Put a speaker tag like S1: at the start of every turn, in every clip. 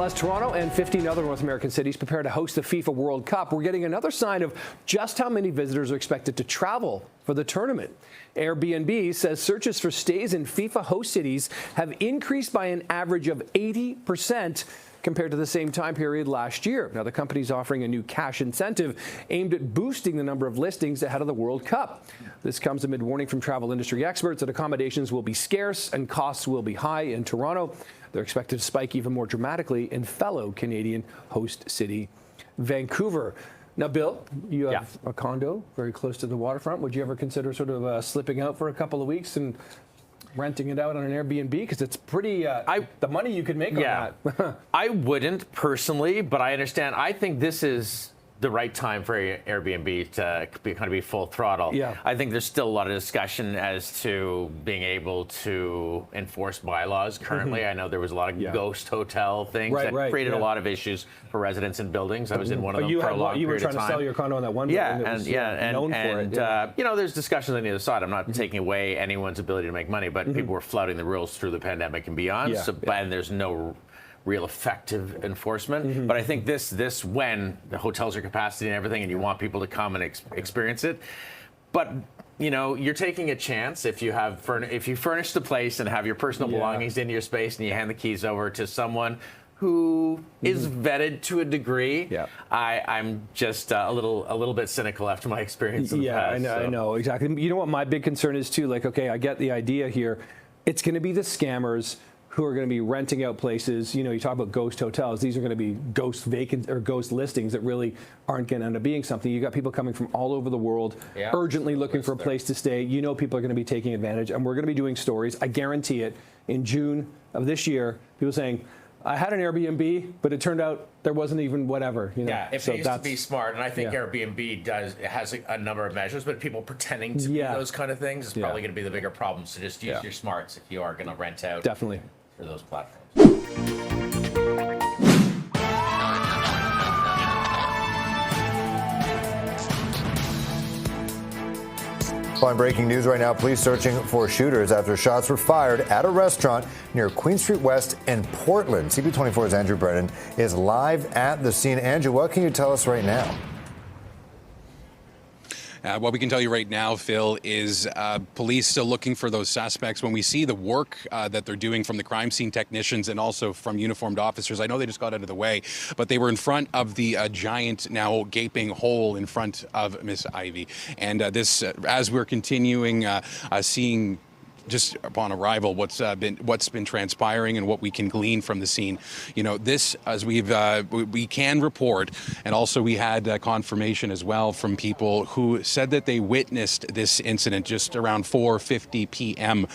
S1: Well, as Toronto and 15 other North American cities prepare to host the FIFA World Cup, we're getting another sign of just how many visitors are expected to travel for the tournament. Airbnb says searches for stays in FIFA host cities have increased by an average of 80% compared to the same time period last year. Now, the company's offering a new cash incentive aimed at boosting the number of listings ahead of the World Cup. This comes amid warning from travel industry experts that accommodations will be scarce and costs will be high in Toronto. They're expected to spike even more dramatically in fellow Canadian host city, Vancouver. Now, Bill, you have a condo very close to the waterfront. Would you ever consider sort of slipping out for a couple of weeks and renting it out on an Airbnb? Because it's pretty, the money you could make on that.
S2: I wouldn't personally, but I understand. I think this is the right time for Airbnb to be full throttle.
S1: Yeah.
S2: I think there's still a lot of discussion as to being able to enforce bylaws currently. I know there was a lot of ghost hotel things that created a lot of issues for residents in buildings. I was in one of them for a long period of time.
S1: You were trying to sell your condo on that one building that was known for it.
S2: You know, there's discussions on the other side. I'm not taking away anyone's ability to make money, but people were flouting the rules through the pandemic and beyond. And there's no real effective enforcement. But I think this when the hotels are capacity and everything and you want people to come and experience it. But you know, you're taking a chance if you have if you furnish the place and have your personal belongings in your space and you hand the keys over to someone who is vetted to a degree. I'm just a little bit cynical after my experience in the past.
S1: I know exactly. You know what my big concern is too? Like, okay, I get the idea here. It's going to be the scammers who are going to be renting out places. You know, you talk about ghost hotels. These are going to be ghost vacant or ghost listings that really aren't going to end up being something. You got people coming from all over the world, urgently looking for a place to stay. You know, people are going to be taking advantage, and we're going to be doing stories. I guarantee it. In June of this year, people saying, I had an Airbnb, but it turned out there wasn't even whatever. You know?
S2: Yeah, if it used to be smart, and I think Airbnb has a number of measures, but people pretending to be those kind of things is probably going to be the bigger problem. So just use your smarts if you are going to rent out.
S1: Definitely.
S2: For those platforms.
S3: On breaking news right now, police searching for shooters after shots were fired at a restaurant near Queen Street West in Portland. CP24's Andrew Brennan is live at the scene. Andrew, what can you tell us right now?
S4: What we can tell you right now, Phil, is police still looking for those suspects. When we see the work that they're doing from the crime scene technicians and also from uniformed officers, I know they just got out of the way, but they were in front of the giant, now gaping hole in front of Miss Ivy. And this, as we're continuing seeing just upon arrival, what's been transpiring and what we can glean from the scene. You know, this, as we can report, and also we had confirmation as well from people who said that they witnessed this incident just around 4:50 p.m.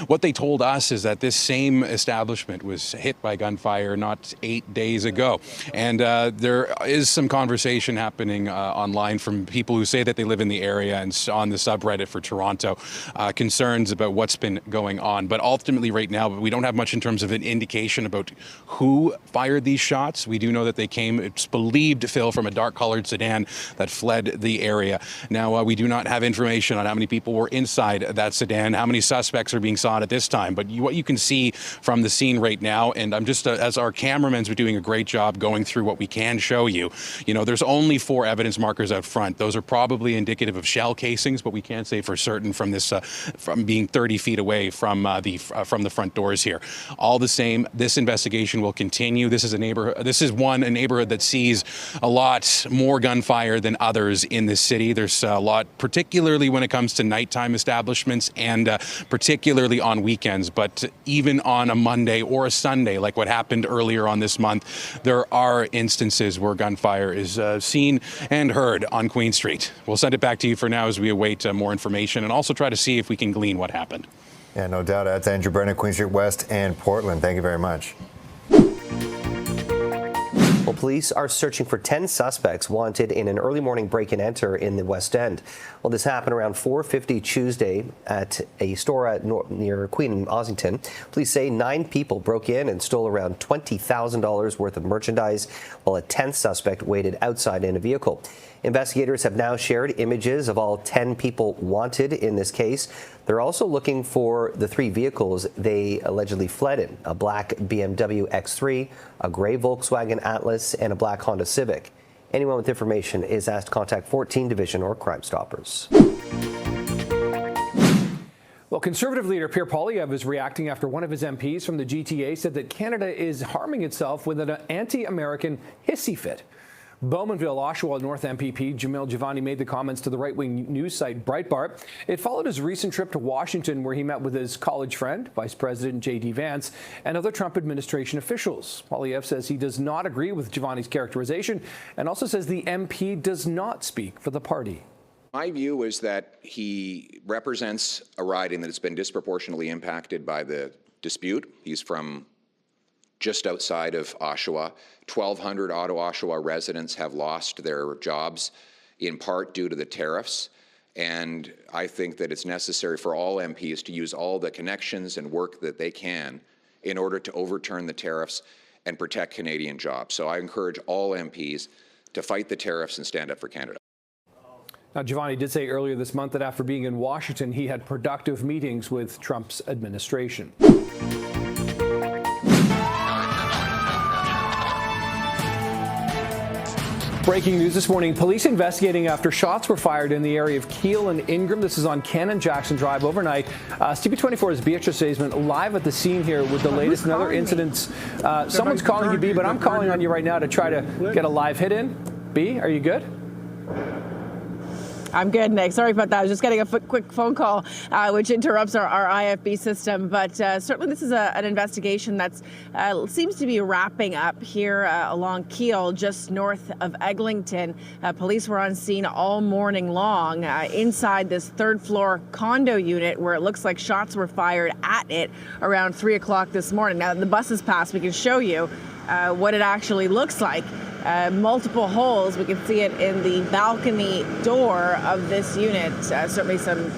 S4: What they told us is that this same establishment was hit by gunfire not 8 days ago, and there is some conversation happening online from people who say that they live in the area and on the subreddit for Toronto, concerns about what's been going on. But ultimately right now, we don't have much in terms of an indication about who fired these shots. We do know that they came, it's believed, Phil, from a dark-colored sedan that fled the area. Now, we do not have information on how many people were inside that sedan, how many suspects are being sought at this time. But what you can see from the scene right now, and I'm just, as our cameramen's been doing a great job going through what we can show you, you know, there's only 4 evidence markers out front. Those are probably indicative of shell casings, but we can't say for certain from this, from being 30 feet away from the front doors here. All the same, this investigation will continue. This is a neighborhood. This is a neighborhood that sees a lot more gunfire than others in this city. There's a lot, particularly when it comes to nighttime establishments and particularly on weekends. But even on a Monday or a Sunday, like what happened earlier on this month, there are instances where gunfire is seen and heard on Queen Street. We'll send it back to you for now as we await more information and also try to see if we can glean what happened.
S3: Yeah, no doubt. That's Andrew Brennan, Queen Street West and Portland. Thank you very much.
S5: Well, police are searching for 10 suspects wanted in an early morning break and enter in the West End. Well, this happened around 4:50 Tuesday at a store near Queen and Ossington. Police say 9 people broke in and stole around $20,000 worth of merchandise, while a 10th suspect waited outside in a vehicle. Investigators have now shared images of all 10 people wanted in this case. They're also looking for the 3 vehicles they allegedly fled in: a black BMW X3, a gray Volkswagen Atlas, and a black Honda Civic. Anyone with information is asked to contact 14 Division or Crime Stoppers.
S1: Well, Conservative leader Pierre Poilievre is reacting after one of his MPs from the GTA said that Canada is harming itself with an anti-American hissy fit. Bowmanville, Oshawa North MPP Jamil Jivani made the comments to the right-wing news site Breitbart. It followed his recent trip to Washington, where he met with his college friend, Vice President J.D. Vance, and other Trump administration officials. Poilievre says he does not agree with Jivani's characterization and also says the MP does not speak for the party.
S6: My view is that he represents a riding that has been disproportionately impacted by the dispute. He's from just outside of Oshawa. 1,200 Ottawa-Oshawa residents have lost their jobs, in part due to the tariffs. And I think that it's necessary for all MPs to use all the connections and work that they can in order to overturn the tariffs and protect Canadian jobs. So I encourage all MPs to fight the tariffs and stand up for Canada.
S1: Now, Jivani did say earlier this month that after being in Washington, he had productive meetings with Trump's administration. Breaking news this morning, police investigating after shots were fired in the area of Keele and Ingram. This is on Cannon Jackson Drive overnight. CP24's Beatrice Saisman live at the scene here with the latest and other incidents. Someone's calling you, B, but I'm calling on you right now to try to get a live hit in. B, are you good?
S7: I'm good, Nick. Sorry about that. I was just getting a quick phone call, which interrupts our IFB system. But certainly this is an investigation that seems to be wrapping up here along Keele, just north of Eglinton. Police were on scene all morning long inside this third-floor condo unit where it looks like shots were fired at it around 3 o'clock this morning. Now, the buses passed. We can show you what it actually looks like. Multiple holes. We can see it in the balcony door of this unit. Certainly some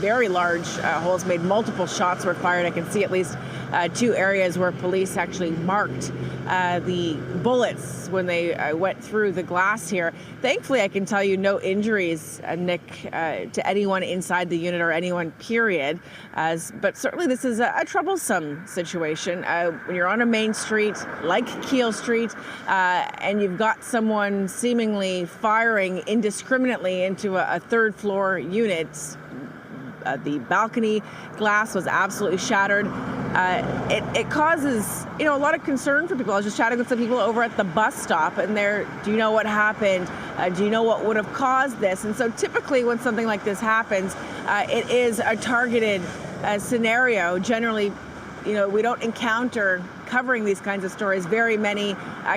S7: very large holes made. Multiple shots were fired. I can see at least 2 areas where police actually marked the bullets when they went through the glass here. Thankfully, I can tell you no injuries, Nick, to anyone inside the unit or anyone, period. But certainly this is a troublesome situation. When you're on a main street like Keele Street and you've got someone seemingly firing indiscriminately into a third floor unit. The balcony glass was absolutely shattered. It causes, a lot of concern for people. I was just chatting with some people over at the bus stop, and do you know what happened? Do you know what would have caused this? And so typically when something like this happens, it is a targeted scenario. Generally, we don't encounter, covering these kinds of stories, very many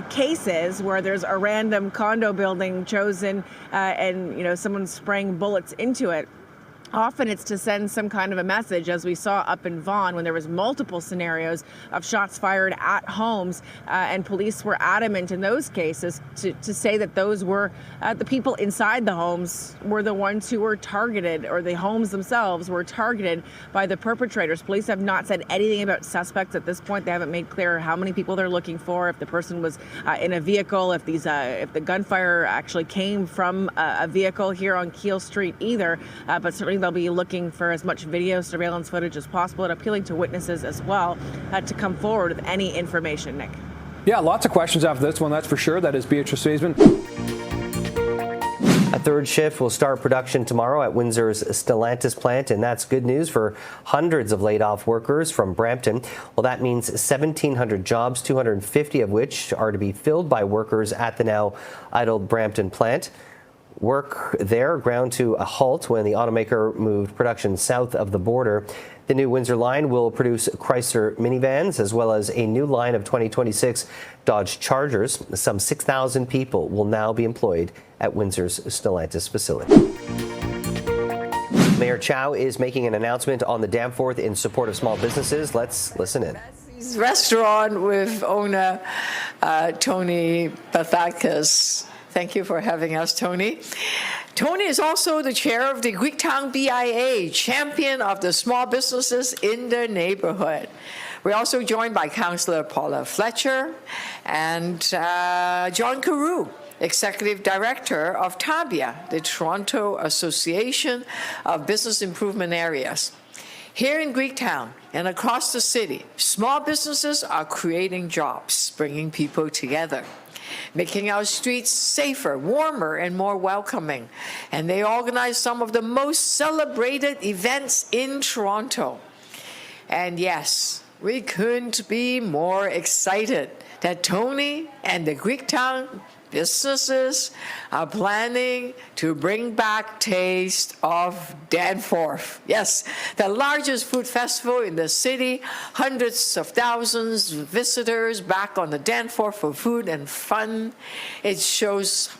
S7: cases where there's a random condo building chosen and, someone's spraying bullets into it. Often it's to send some kind of a message, as we saw up in Vaughan when there was multiple scenarios of shots fired at homes, and police were adamant in those cases to say that those were the people inside the homes were the ones who were targeted, or the homes themselves were targeted by the perpetrators. Police have not said anything about suspects at this point. They haven't made clear how many people they're looking for, if the person was in a vehicle, if the gunfire actually came from a vehicle here on Keele Street either, but certainly they'll be looking for as much video surveillance footage as possible and appealing to witnesses as well to come forward with any information, Nick.
S1: Yeah, lots of questions after this one, that's for sure. That is Beatrice Saisman.
S5: A third shift will start production tomorrow at Windsor's Stellantis plant, and that's good news for hundreds of laid-off workers from Brampton. Well, that means 1,700 jobs, 250 of which are to be filled by workers at the now idled Brampton plant. Work there ground to a halt when the automaker moved production south of the border. The new Windsor line will produce Chrysler minivans as well as a new line of 2026 Dodge Chargers. Some 6,000 people will now be employed at Windsor's Stellantis facility. Mayor Chow is making an announcement on the Danforth in support of small businesses. Let's listen in.
S8: Restaurant with owner Tony Pathakis. Thank you for having us, Tony. Tony is also the chair of the Greektown BIA, champion of the small businesses in the neighborhood. We're also joined by Councillor Paula Fletcher and John Carew, Executive Director of TABIA, the Toronto Association of Business Improvement Areas. Here in Greektown and across the city, small businesses are creating jobs, bringing people together, making our streets safer, warmer, and more welcoming. And they organize some of the most celebrated events in Toronto. And yes, we couldn't be more excited that Tony and the Greektown businesses are planning to bring back Taste of Danforth. Yes, the largest food festival in the city, hundreds of thousands of visitors back on the Danforth for food and fun. It shows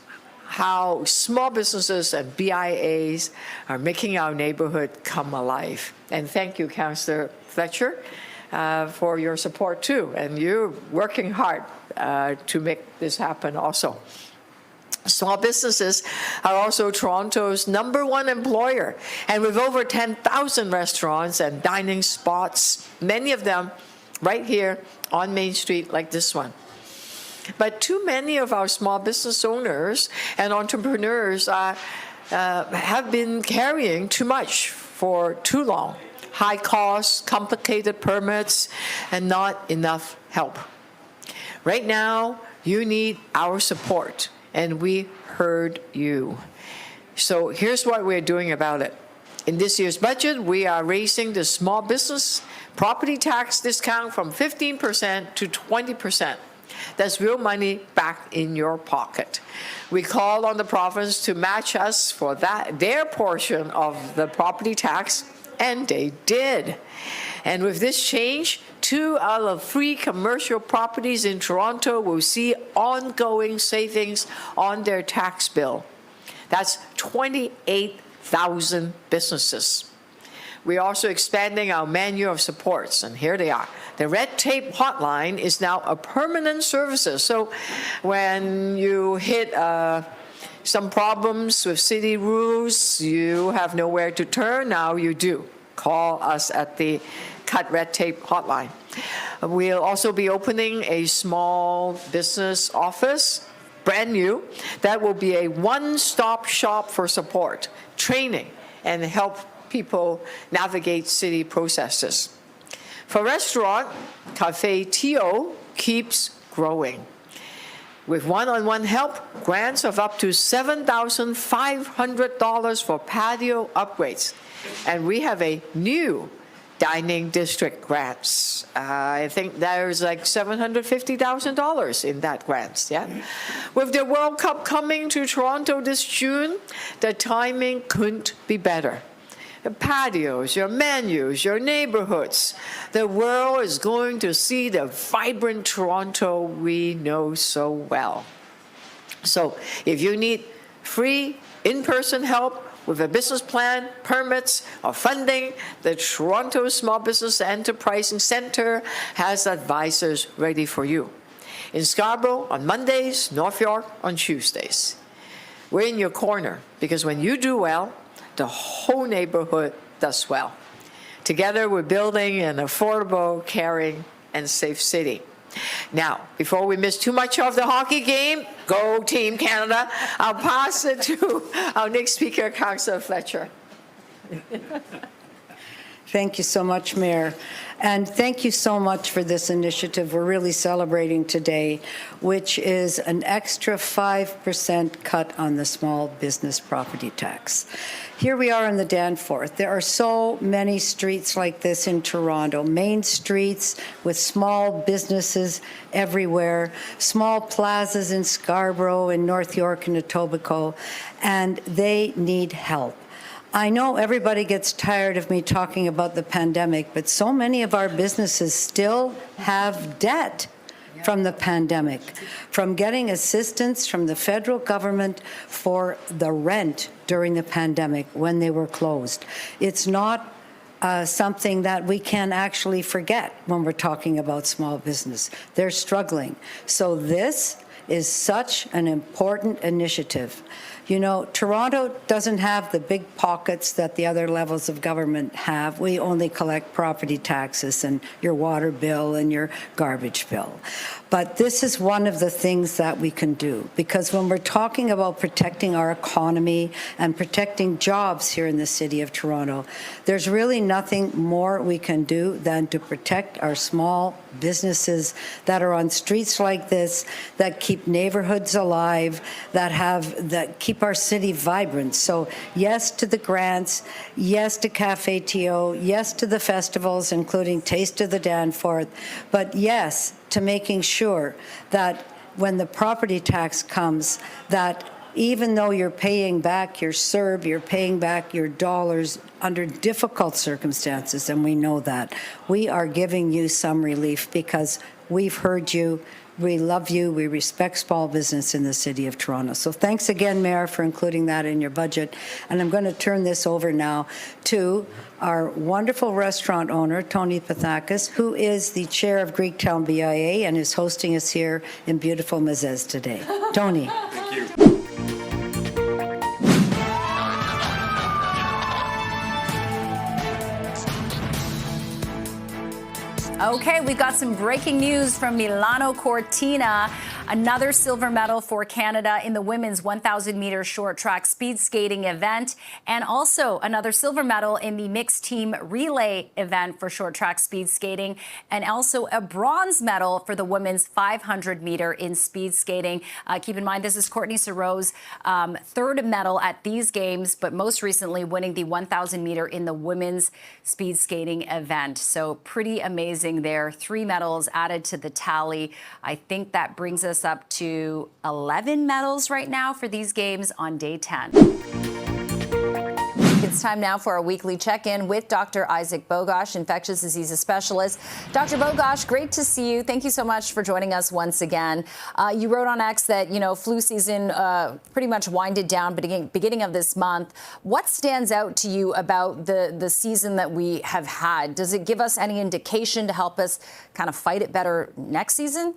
S8: how small businesses and BIAs are making our neighborhood come alive. And thank you, Councillor Fletcher, for your support too. And you're working hard to make this happen also. Small businesses are also Toronto's #1 employer, and with over 10,000 restaurants and dining spots, many of them right here on Main Street like this one. But too many of our small business owners and entrepreneurs have been carrying too much for too long. High costs, complicated permits, and not enough help. Right now, you need our support, and we heard you. So here's what we're doing about it. In this year's budget, we are raising the small business property tax discount from 15% to 20%. That's real money back in your pocket. We called on the province to match us for their portion of the property tax, and they did. And with this change, 2 out of 3 commercial properties in Toronto will see ongoing savings on their tax bill. That's 28,000 businesses. We're also expanding our menu of supports, and here they are. The red tape hotline is now a permanent service. So when you hit some problems with city rules, you have nowhere to turn, now you do. Call us at the Cut Red Tape hotline. We'll also be opening a small business office, brand new, that will be a one-stop shop for support, training, and help people navigate city processes. For restaurant, Cafe Tio keeps growing. With one-on-one help, grants of up to $7,500 for patio upgrades. And we have a new dining district grants. I think there's like $750,000 in that grants, yeah? With the World Cup coming to Toronto this June, the timing couldn't be better. The patios, your menus, your neighborhoods. The world is going to see the vibrant Toronto we know so well. So if you need free in-person help with a business plan, permits, or funding, the Toronto Small Business Enterprising Centre has advisors ready for you. In Scarborough on Mondays, North York on Tuesdays. We're in your corner because when you do well, the whole neighborhood does well. Together, we're building an affordable, caring, and safe city. Now, before we miss too much of the hockey game, go Team Canada, I'll pass it to our next speaker, Councillor Fletcher.
S9: Thank you so much, Mayor. And thank you so much for this initiative we're really celebrating today, which is an extra 5% cut on the small business property tax. Here we are in the Danforth. There are so many streets like this in Toronto, main streets with small businesses everywhere, small plazas in Scarborough, in North York, and Etobicoke, and they need help. I know everybody gets tired of me talking about the pandemic, but so many of our businesses still have debt from the pandemic, from getting assistance from the federal government for the rent during the pandemic when they were closed. It's not something that we can actually forget when we're talking about small business. They're struggling. So this is such an important initiative. You know, Toronto doesn't have the big pockets that the other levels of government have. We only collect property taxes and your water bill and your garbage bill. But this is one of the things that we can do, because when we're talking about protecting our economy and protecting jobs here in the city of Toronto, there's really nothing more we can do than to protect our small businesses that are on streets like this, that keep neighborhoods alive, that keep our city vibrant. So yes to the grants, yes to Cafe TO, yes to the festivals, including Taste of the Danforth, but yes to making sure that when the property tax comes, that even though you're paying back your CERB, you're paying back your dollars under difficult circumstances, and we know that, we are giving you some relief because we've heard you. We love you. We respect small business in the city of Toronto. So thanks again, Mayor, for including that in your budget. And I'm going to turn this over now to our wonderful restaurant owner, Tony Pathakis, who is the chair of Greektown BIA and is hosting us here in beautiful Mazes today. Tony.
S10: Thank you.
S11: Okay, we've got some breaking news from Milano Cortina. Another silver medal for Canada in the women's 1,000-meter short track speed skating event, and also another silver medal in the mixed team relay event for short track speed skating, and also a bronze medal for the women's 500-meter in speed skating. Keep in mind, this is Courtney Saro's third medal at these games, but most recently winning the 1,000-meter in the women's speed skating event. So pretty amazing there. 3 medals added to the tally. I think that brings us up to 11 medals right now for these games on day 10. It's time now for our weekly check-in with Dr. Isaac Bogosh, infectious diseases specialist. Dr. Bogosh, great to see you. Thank you so much for joining us once again. You wrote on X that, you know, flu season pretty much winded down beginning of this month. What stands out to you about the season that we have had? Does it give us any indication to help us kind of fight it better next season?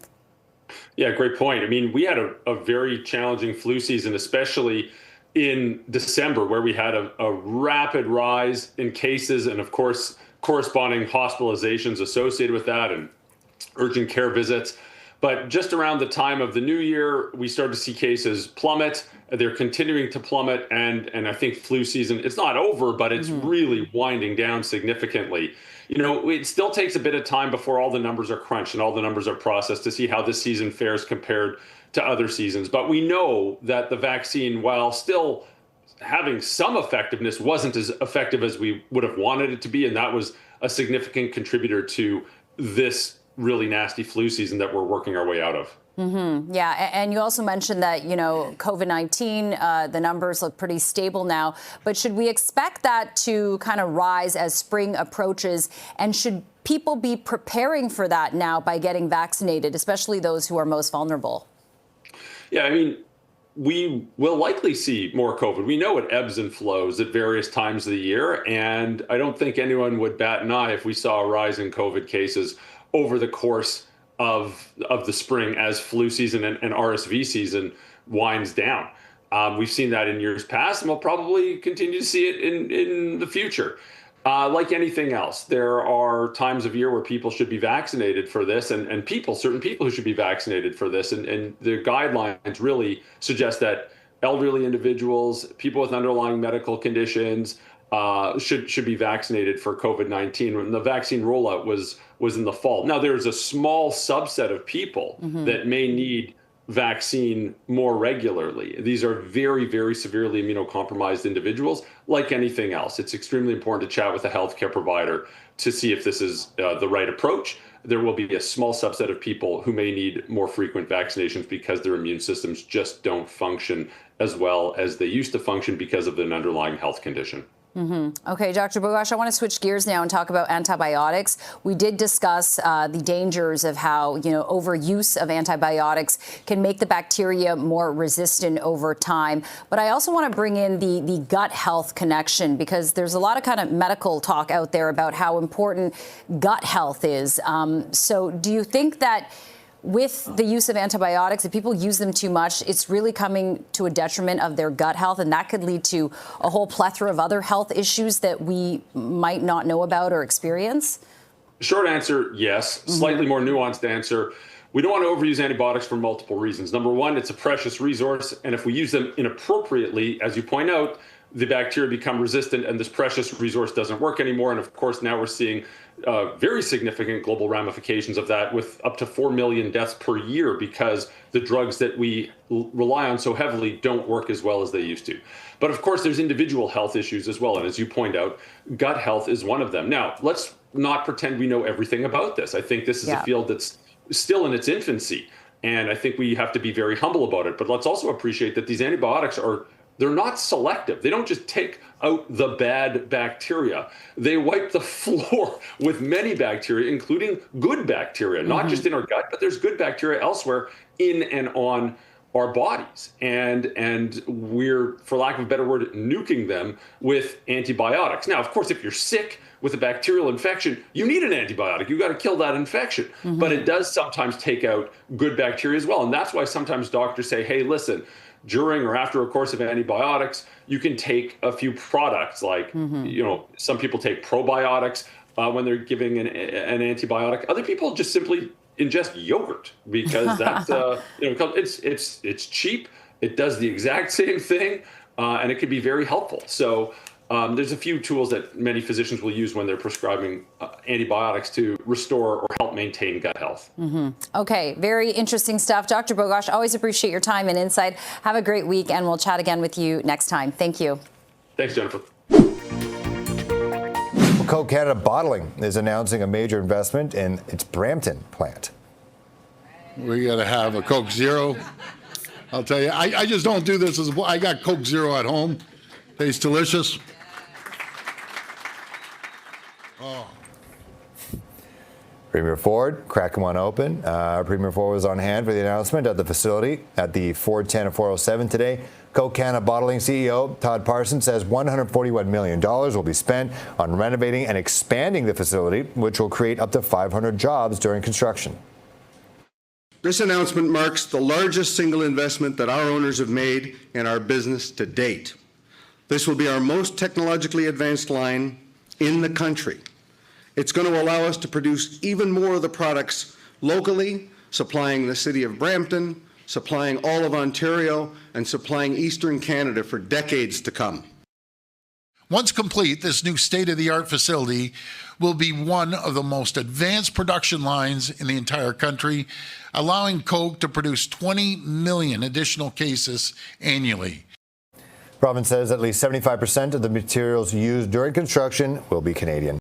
S10: Yeah, great point. I mean, we had a very challenging flu season, especially in December, where we had a rapid rise in cases and, of course, corresponding hospitalizations associated with that and urgent care visits. But just around the time of the new year, we started to see cases plummet. They're continuing to plummet. And I think flu season, it's not over, but it's really winding down significantly. You know, it still takes a bit of time before all the numbers are crunched and all the numbers are processed to see how this season fares compared to other seasons. But we know that the vaccine, while still having some effectiveness, wasn't as effective as we would have wanted it to be. And that was a significant contributor to this really nasty flu season that we're working our way out of.
S11: Mm-hmm. Yeah, and you also mentioned that, you know, COVID-19, the numbers look pretty stable now. But should we expect that to kind of rise as spring approaches? And should people be preparing for that now by getting vaccinated, especially those who are most vulnerable?
S10: Yeah, I mean, we will likely see more COVID. We know it ebbs and flows at various times of the year. And I don't think anyone would bat an eye if we saw a rise in COVID cases over the course of the spring as flu season and RSV season winds down. We've seen that in years past, and we'll probably continue to see it in the future. Like anything else, there are times of year where people should be vaccinated for this, and certain people who should be vaccinated for this. And the guidelines really suggest that elderly individuals, people with underlying medical conditions, should be vaccinated for COVID-19. When the vaccine rollout was in the fall. Now, there's a small subset of people that may need vaccine more regularly. These are very, very severely immunocompromised individuals. Like anything else, it's extremely important to chat with a healthcare provider to see if this is the right approach. There will be a small subset of people who may need more frequent vaccinations because their immune systems just don't function as well as they used to function because of an underlying health condition.
S11: Okay, Dr. Bogosh, I want to switch gears now and talk about antibiotics. We did discuss the dangers of how, overuse of antibiotics can make the bacteria more resistant over time. But I also want to bring in the gut health connection, because there's a lot of kind of medical talk out there about how important gut health is. So do you think that with the use of antibiotics, if people use them too much, it's really coming to a detriment of their gut health, and that could lead to a whole plethora of other health issues that we might not know about or experience?
S10: Short answer, yes. Slightly more nuanced answer. We don't want to overuse antibiotics for multiple reasons. Number one, it's a precious resource, and if we use them inappropriately, as you point out, the bacteria become resistant and this precious resource doesn't work anymore. And of course, now we're seeing very significant global ramifications of that, with up to 4 million deaths per year because the drugs that we rely on so heavily don't work as well as they used to. But of course, there's individual health issues as well. And as you point out, gut health is one of them. Now, let's not pretend we know everything about this. I think this is a field that's still in its infancy. And I think we have to be very humble about it. But let's also appreciate that these antibiotics they're not selective. They don't just take out the bad bacteria. They wipe the floor with many bacteria, including good bacteria, not just in our gut, but there's good bacteria elsewhere in and on our bodies. And we're, for lack of a better word, nuking them with antibiotics. Now, of course, if you're sick with a bacterial infection, you need an antibiotic. You got to kill that infection. But it does sometimes take out good bacteria as well. And that's why sometimes doctors say, hey, listen, during or after a course of antibiotics, you can take a few products like, some people take probiotics when they're giving an antibiotic. Other people just simply ingest yogurt because that's, it's cheap. It does the exact same thing, and it can be very helpful. So there's a few tools that many physicians will use when they're prescribing antibiotics to restore or help maintain gut health.
S11: Okay, very interesting stuff. Dr. Bogosh, always appreciate your time and insight. Have a great week, and we'll chat again with you next time. Thank you.
S10: Thanks, Jennifer.
S3: Coke Canada Bottling is announcing a major investment in its Brampton plant.
S12: We got to have a Coke Zero. I'll tell you, I just don't do this I got Coke Zero at home. Tastes delicious. Oh.
S3: Premier Ford cracking one open. Premier Ford was on hand for the announcement at the facility at the 410 and 407 today. Coke Canada Bottling CEO Todd Parsons says $141 million will be spent on renovating and expanding the facility, which will create up to 500 jobs during construction.
S13: This announcement marks the largest single investment that our owners have made in our business to date. This will be our most technologically advanced line in the country. It's going to allow us to produce even more of the products locally, supplying the city of Brampton, supplying all of Ontario, and supplying Eastern Canada for decades to come.
S12: Once complete, this new state-of-the-art facility will be one of the most advanced production lines in the entire country, allowing Coke to produce 20 million additional cases annually.
S3: Province says at least 75% of the materials used during construction will be Canadian.